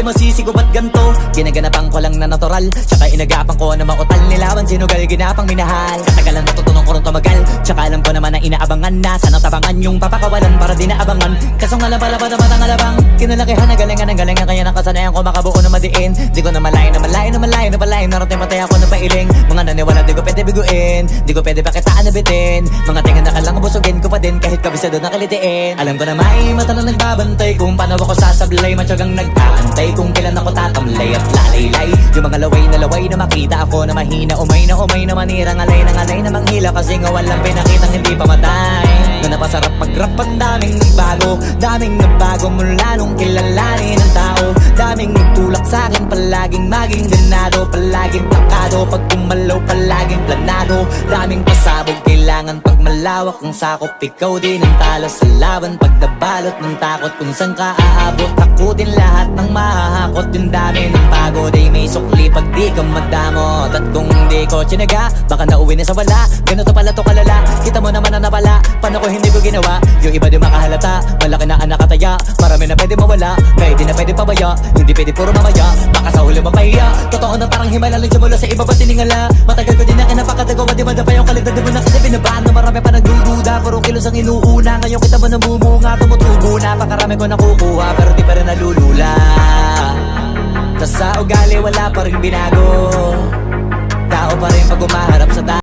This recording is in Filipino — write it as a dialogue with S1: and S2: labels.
S1: di masisigo ba't ganto? Ginaganapan ko lang na natural, tsaka inagapan ko na mautal nilawan sinugal, ginapang minahal. Katagalan natutunan ko rin tumagal, tsaka alam ko naman na inaabangan na sanang tabangan yung papakawalan para di naabangan. Kaso nga lang pala ba naman ang alabang kinalakihan na galingan kaya nakasanayan ko makabuo na madiin. Di ko na malayo narating matay ako na pailing. Mga naniwala di ko pwede biguin, di ko pwede pakitaan na bitin. Mga tingan na kalang busugin ko pa din kahit kabisado na kalitiin. Alam ko na may mata na nagbabantay kung paano ako sasablay, matyagang nag-aantay kung kailan ako tatamlay at lalaylay. Yung mga laway na makita ako na mahina, umay na manira, ngalay na manghila kasi nga walang pinakitang hindi pamatay. Na napasarap mag-rap, ang daming nagbago mula nung kilalanin ng tao. Daming nagtulak sa'kin, palaging maging ganado, palaging takado, pag kumalaw palaging planado. Daming pasabog, kailangan pag malawak ang sakop, ikaw din ang talo sa laban. Pag nabalot ng takot kung saan ka aabot, ako din lahat ng mahahakot. Yung dami ng pagod ay may sukli pag di ka madamot. At kung hindi ko tsinaga, baka nauwi na sa wala. Ganito pala to kalala, kita mo naman na napala. Paano ko hindi ko ginawa? Yung iba di makahalata, malaki na anak kataya. Marami na pwede mawala, kaya di na pwede pabaya. Hindi pwede puro mamaya, baka sa huli mapahiya. Totoo na parang himala lang mula sa iba ba tiningala. Matagal ko din na kinapakatagawa, di ba na pa yung kalidad, di ba na kinabinabaan na marami pa nagdududa. Puro kilos ang inuuna, ngayon kita mo namumunga, tumutubo na. Pakarami ko nakukuha, pero di pa rin nalulula. Tas sa ugali wala pa rin binago, tao pa rin pag umaharap sa tao.